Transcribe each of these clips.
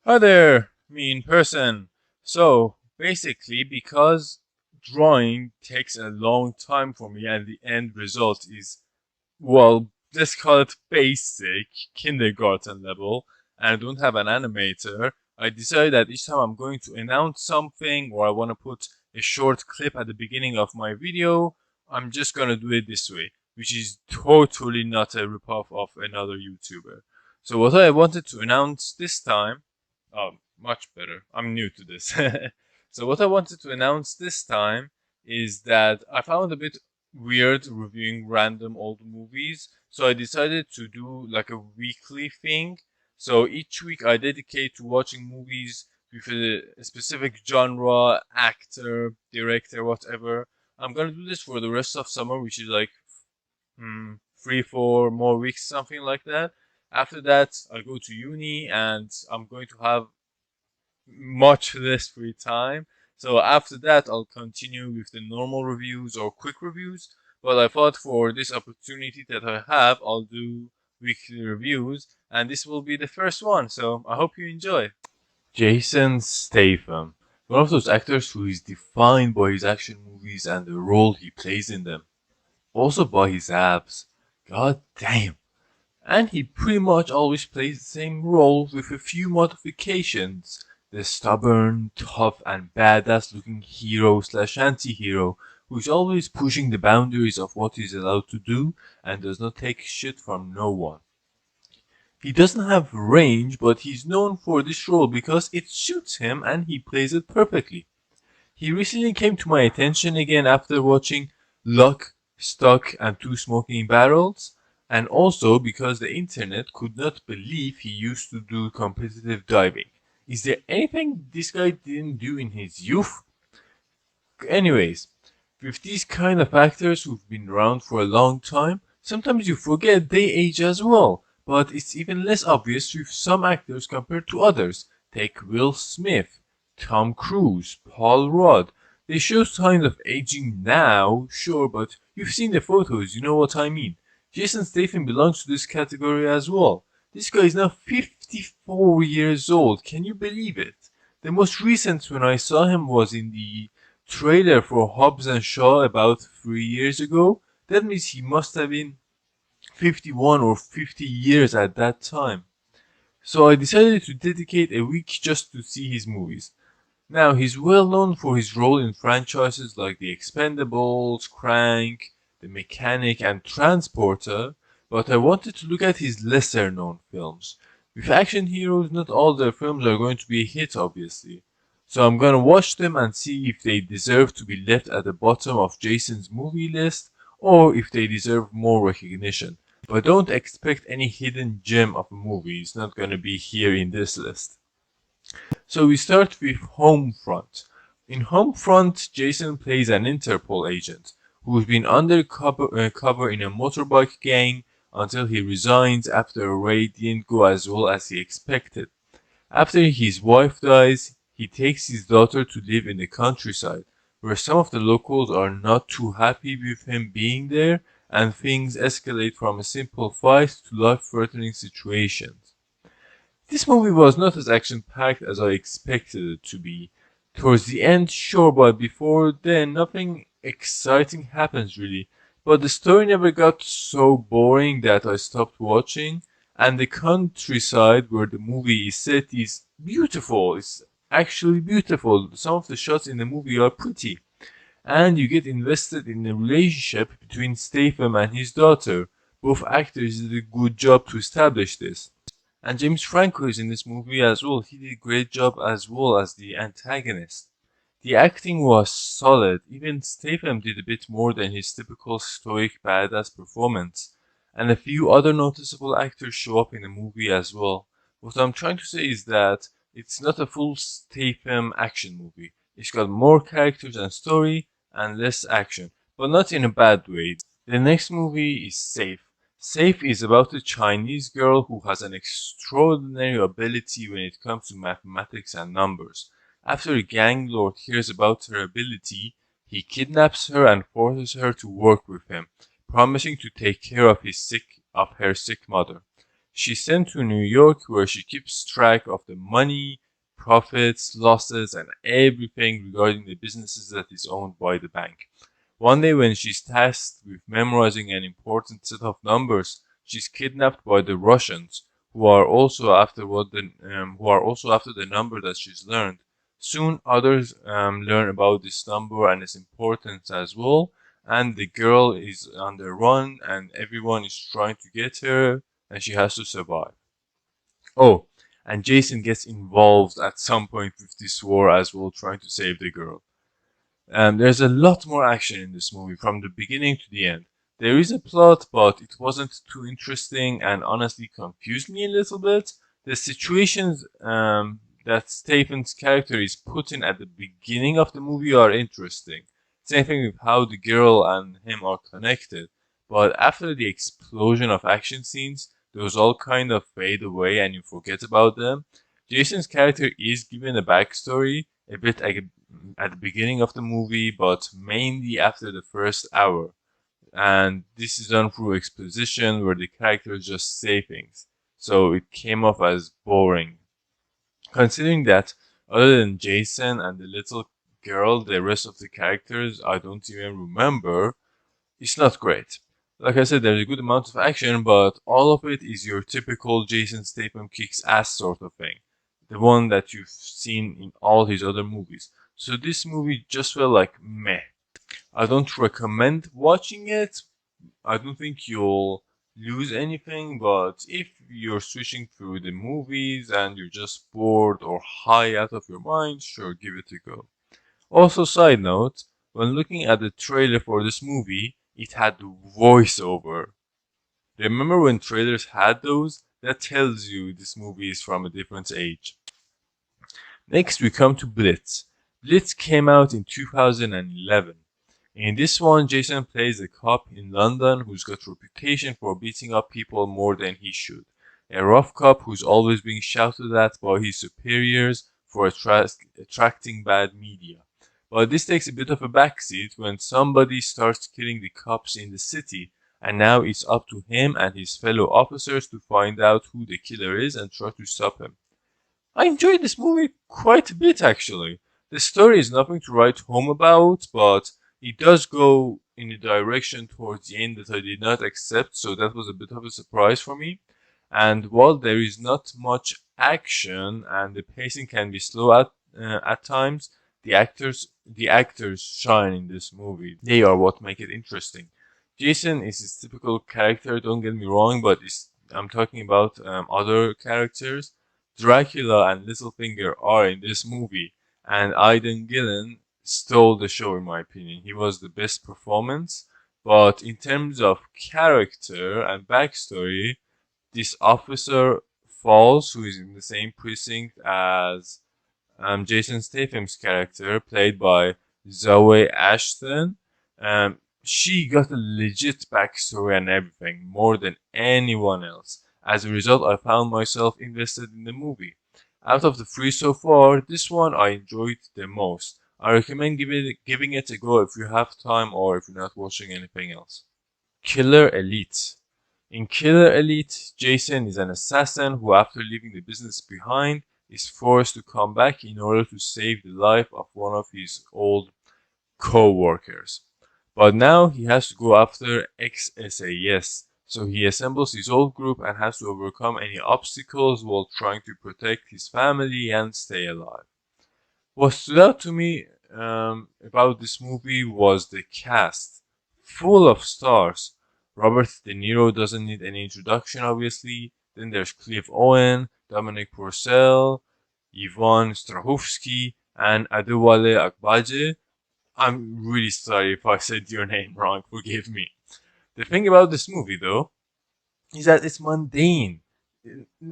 Hi there, me in person. So, basically, because drawing takes a long time for me and the end result is, well, let's call it basic, kindergarten level, and I don't have an animator, I decided that each time I'm going to announce something or I want to put a short clip at the beginning of my video, I'm just going to do it this way, which is totally not a ripoff of another YouTuber. So, what I wanted to announce this time, much better. I'm new to this. So what I wanted to announce this time is that I found a bit weird reviewing random old movies, so I decided to do like a weekly thing. So each week I dedicate to watching movies with a specific genre, actor, director, whatever. I'm gonna do this for the rest of summer, which is like 3, 4 more weeks, something like that. After that, I'll go to uni and I'm going to have much less free time. So after that, I'll continue with the normal reviews or quick reviews. But I thought for this opportunity that I have, I'll do weekly reviews, and this will be the first one. So I hope you enjoy. Jason Statham, one of those actors who is defined by his action movies and the role he plays in them. Also by his abs. God damn. And he pretty much always plays the same role with a few modifications. The stubborn, tough, and badass looking hero slash anti hero who is always pushing the boundaries of what he's allowed to do and does not take shit from no one. He doesn't have range, but he's known for this role because it suits him and he plays it perfectly. He recently came to my attention again after watching Lock, Stock, and Two Smoking Barrels, and also because the internet could not believe he used to do competitive diving. Is there anything this guy didn't do in his youth? Anyways, with these kind of actors who've been around for a long time, sometimes you forget they age as well, but it's even less obvious with some actors compared to others. Take Will Smith, Tom Cruise, Paul Rudd. They show signs of aging now, sure, but you've seen the photos, you know what I mean. Jason Statham belongs to this category as well. This guy is now 54 years old, can you believe it? The most recent when I saw him was in the trailer for Hobbs and Shaw about 3 years ago. That means he must have been 51 or 50 years at that time. So I decided to dedicate a week just to see his movies. Now, he's well known for his role in franchises like The Expendables, Crank, The Mechanic, and Transporter, but I wanted to look at his lesser known films. With action heroes, not all their films are going to be a hit, obviously. So I'm gonna watch them and see if they deserve to be left at the bottom of Jason's movie list or if they deserve more recognition. But don't expect any hidden gem of a movie, it's not gonna be here in this list. So we start with Homefront. In Homefront, Jason plays an Interpol agent who's been undercover cover in a motorbike gang until he resigns after a raid didn't go as well as he expected. After his wife dies, he takes his daughter to live in the countryside, where some of the locals are not too happy with him being there, and things escalate from a simple fight to life-threatening situations. This movie was not as action-packed as I expected it to be. Towards the end, sure, but before then, nothing exciting happens really. But the story never got so boring that I stopped watching, and the countryside where the movie is set is beautiful. It's actually beautiful. Some of the shots in the movie are pretty, and you get invested in the relationship between Statham and his daughter. Both actors did a good job to establish this. And James Franco is in this movie as well. He did a great job as well as the antagonist. The acting was solid. Even Statham did a bit more than his typical stoic badass performance. And a few other noticeable actors show up in the movie as well. What I'm trying to say is that it's not a full Statham action movie. It's got more characters and story and less action, but not in a bad way. The next movie is Safe. Safe is about a Chinese girl who has an extraordinary ability when it comes to mathematics and numbers. After a gang lord hears about her ability, he kidnaps her and forces her to work with him, promising to take care of her sick mother. She's sent to New York where she keeps track of the money, profits, losses, and everything regarding the businesses that is owned by the bank. One day, when she's tasked with memorizing an important set of numbers, she's kidnapped by the Russians, who are also after the number that she's learned. Soon, others learn about this number and its importance as well, and the girl is on the run, and everyone is trying to get her, and she has to survive. Oh, and Jason gets involved at some point with this war as well, trying to save the girl. There's a lot more action in this movie from the beginning to the end. There is a plot, but it wasn't too interesting and honestly confused me a little bit. The situations that Statham's character is put in at the beginning of the movie are interesting. Same thing with how the girl and him are connected. But after the explosion of action scenes, those all kind of fade away and you forget about them. Jason's character is given a backstory, a bit at the beginning of the movie, but mainly after the first hour. And this is done through exposition where the characters just say things. So it came off as boring. Considering that, other than Jason and the little girl, the rest of the characters I don't even remember, it's not great. Like I said, there's a good amount of action, but all of it is your typical Jason Statham kicks ass sort of thing. The one that you've seen in all his other movies. So this movie just felt like meh. I don't recommend watching it. I don't think you'll lose anything, but if you're switching through the movies and you're just bored or high out of your mind, sure, give it a go. Also, side note, when looking at the trailer for this movie, it had voiceover. Remember when trailers had those? That tells you this movie is from a different age. Next, we come to Blitz. Blitz came out in 2011. In this one, Jason plays a cop in London who's got reputation for beating up people more than he should. A rough cop who's always being shouted at by his superiors for attracting bad media. But this takes a bit of a backseat when somebody starts killing the cops in the city, and now it's up to him and his fellow officers to find out who the killer is and try to stop him. I enjoyed this movie quite a bit actually. The story is nothing to write home about, but it does go in a direction towards the end that I did not accept, so that was a bit of a surprise for me. And while there is not much action and the pacing can be slow at times, the actors shine in this movie. They are what make it interesting. Jason is his typical character. Don't get me wrong, but I'm talking about other characters. Dracula and Littlefinger are in this movie, and Aidan Gillen stole the show in my opinion. He was the best performance, but in terms of character and backstory, this officer Falls, who is in the same precinct as Jason Statham's character, played by Zoe Ashton, she got a legit backstory and everything, more than anyone else. As a result, I found myself invested in the movie. Out of the three so far, this one I enjoyed the most. I recommend giving it a go if you have time or if you're not watching anything else. Killer Elite. In Killer Elite, Jason is an assassin who, after leaving the business behind, is forced to come back in order to save the life of one of his old co-workers. But now he has to go after ex-SAS, so he assembles his old group and has to overcome any obstacles while trying to protect his family and stay alive. What stood out to me about this movie was the cast, full of stars. Robert De Niro doesn't need any introduction, obviously. Then there's Cliff Owen, Dominic Purcell, Yvonne Strahovski, and Adewale Agbaje. I'm really sorry if I said your name wrong, forgive me. The thing about this movie, though, is that it's mundane.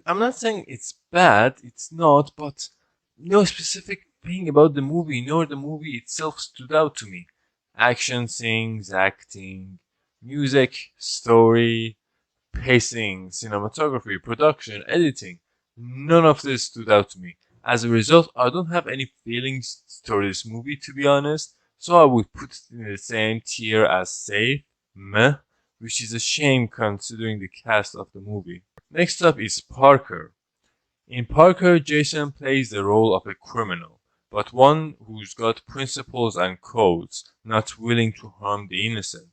I'm not saying it's bad, it's not, but no specific thing about the movie nor the movie itself stood out to me. Action scenes, acting, music, story, pacing, cinematography, production, editing. None of this stood out to me. As a result, I don't have any feelings toward this movie, to be honest, so I would put it in the same tier as safe, meh, which is a shame considering the cast of the movie. Next up is Parker. In Parker, Jason plays the role of a criminal, but one who's got principles and codes, not willing to harm the innocent.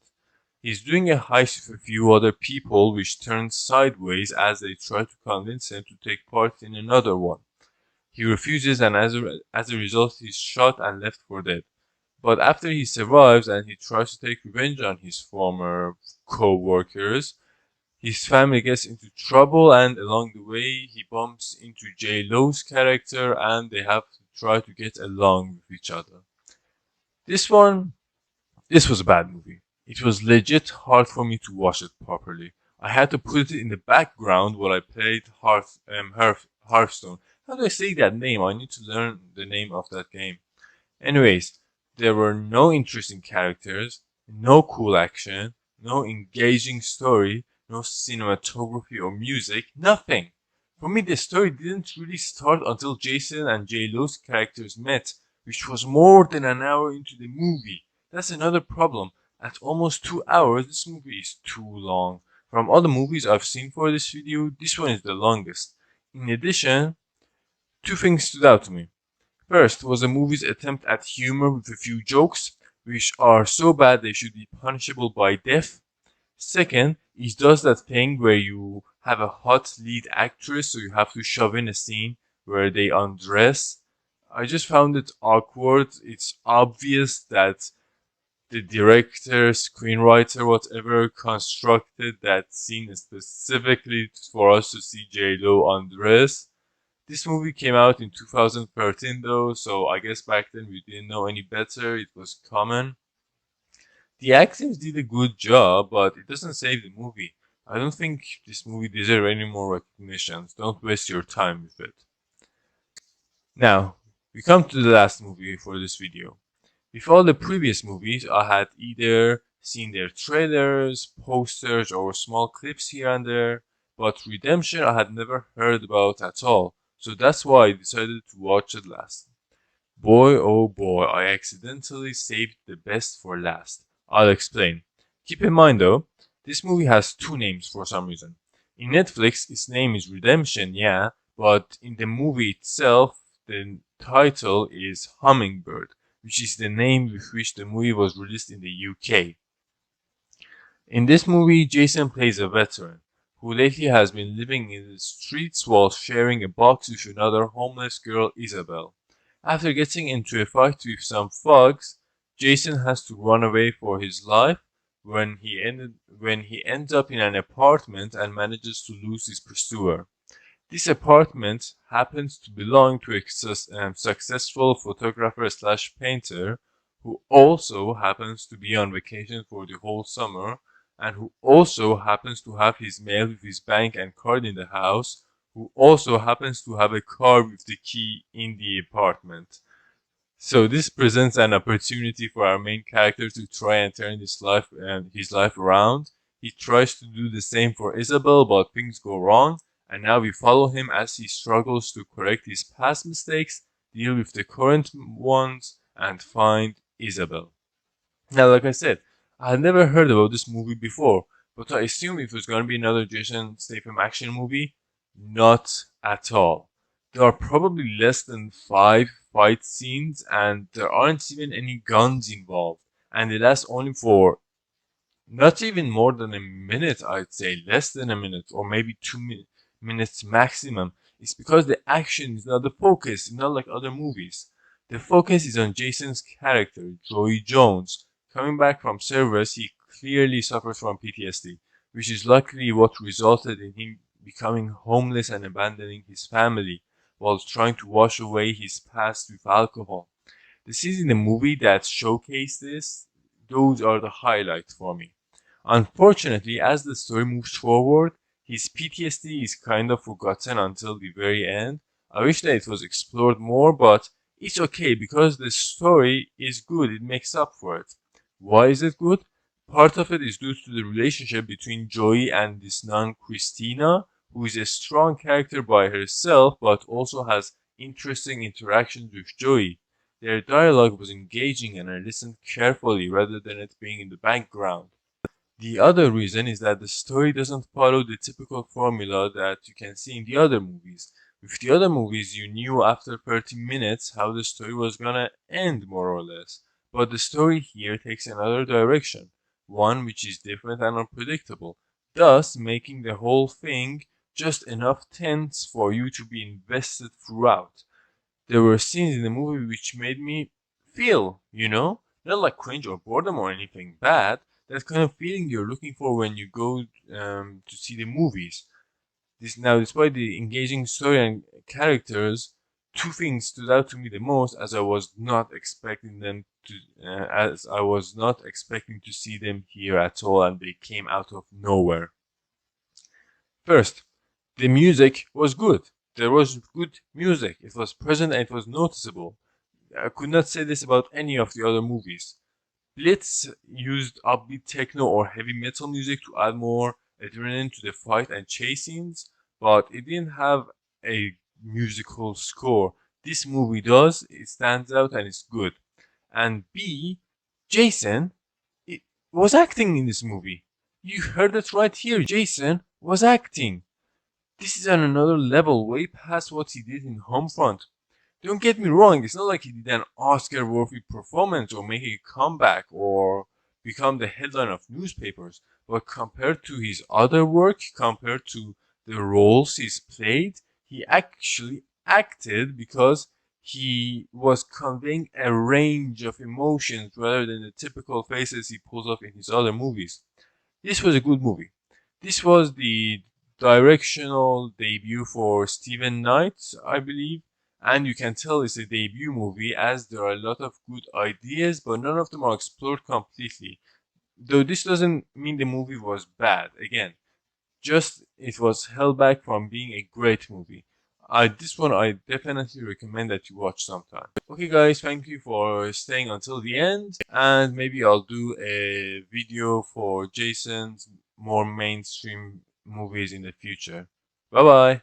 He's doing a heist with a few other people, which turns sideways as they try to convince him to take part in another one. He refuses, and as a result, he's shot and left for dead. But after he survives and he tries to take revenge on his former co-workers, his family gets into trouble, and along the way, he bumps into J Lo's character, and they have to try to get along with each other. This one, this was a bad movie. It was legit hard for me to watch it properly. I had to put it in the background while I played Hearthstone. How do I say that name? I need to learn the name of that game. Anyways, there were no interesting characters, no cool action, no engaging story, no cinematography or music, nothing. For me, the story didn't really start until Jason and J Lo's characters met, which was more than an hour into the movie. That's another problem. At almost 2 hours, this movie is too long. From all the movies I've seen for this video, this one is the longest. In addition, two things stood out to me. First was the movie's attempt at humor with a few jokes, which are so bad they should be punishable by death. Second, it does that thing where you have a hot lead actress, so you have to shove in a scene where they undress. I just found it awkward. It's obvious that the director, screenwriter, whatever, constructed that scene specifically for us to see J Lo undress. This movie came out in 2013 though, so I guess back then we didn't know any better. It was common. The actors did a good job, but it doesn't save the movie. I don't think this movie deserves any more recognitions. Don't waste your time with it. Now, we come to the last movie for this video. With all the previous movies, I had either seen their trailers, posters, or small clips here and there, but Redemption I had never heard about at all, so that's why I decided to watch it last. Boy oh boy, I accidentally saved the best for last. I'll explain. Keep in mind though, this movie has two names for some reason. In Netflix, its name is Redemption, yeah, but in the movie itself, the title is Hummingbird, which is the name with which the movie was released in the UK. In this movie, Jason plays a veteran who lately has been living in the streets while sharing a box with another homeless girl, Isabel. After getting into a fight with some thugs, Jason has to run away for his life when he ends up in an apartment and manages to lose his pursuer. This apartment happens to belong to a successful photographer slash painter who also happens to be on vacation for the whole summer and who also happens to have his mail with his bank and card in the house, who also happens to have a car with the key in the apartment. So this presents an opportunity for our main character to try and turn his life around. He tries to do the same for Isabel, but things go wrong, and now we follow him as he struggles to correct his past mistakes, deal with the current ones, and find Isabel. Now, like I said, I had never heard about this movie before, but I assumed it was going to be another Jason Statham action movie. Not at all. There are probably less than 5 fight scenes, and there aren't even any guns involved, and they last only for not even more than a minute, I'd say, less than a minute, or maybe 2 minutes maximum. It's because the action is not the focus, not like other movies. The focus is on Jason's character, Joey Jones. Coming back from service, he clearly suffers from PTSD, which is likely what resulted in him becoming homeless and abandoning his family while trying to wash away his past with alcohol. The scenes in the movie that showcase this, those are the highlights for me. Unfortunately, as the story moves forward, his PTSD is kind of forgotten until the very end. I wish that it was explored more, but it's okay because the story is good, it makes up for it. Why is it good? Part of it is due to the relationship between Joey and this nun Christina, who is a strong character by herself but also has interesting interactions with Joey. Their dialogue was engaging and I listened carefully rather than it being in the background. The other reason is that the story doesn't follow the typical formula that you can see in the other movies. With the other movies, you knew after 30 minutes how the story was gonna end, more or less. But the story here takes another direction, one which is different and unpredictable, thus making the whole thing just enough tense for you to be invested throughout. There were scenes in the movie which made me feel, not like cringe or boredom or anything bad. That kind of feeling you're looking for when you go to see the movies. Despite the engaging story and characters, two things stood out to me the most, as I was not expecting to see them here at all, and they came out of nowhere. First, the music was good. There was good music. It was present and it was noticeable. I could not say this about any of the other movies. Blitz used upbeat techno or heavy metal music to add more adrenaline to the fight and chase scenes, but it didn't have a musical score. This movie does. It stands out and it's good. And B, Jason it was acting in this movie. You heard it right here. Jason was acting. This is on another level, way past what he did in Homefront. Don't get me wrong, it's not like he did an Oscar worthy performance or make a comeback or become the headline of newspapers, but compared to his other work, compared to the roles he's played, he actually acted because he was conveying a range of emotions rather than the typical faces he pulls off in his other movies. This was a good movie. This was the directional debut for Steven Knight, I believe, and you can tell it's a debut movie as there are a lot of good ideas, but none of them are explored completely. Though this doesn't mean the movie was bad. Again, just it was held back from being a great movie. This one I definitely recommend that you watch sometime. Okay guys, thank you for staying until the end, and maybe I'll do a video for Jason's more mainstream movies in the future. Bye bye.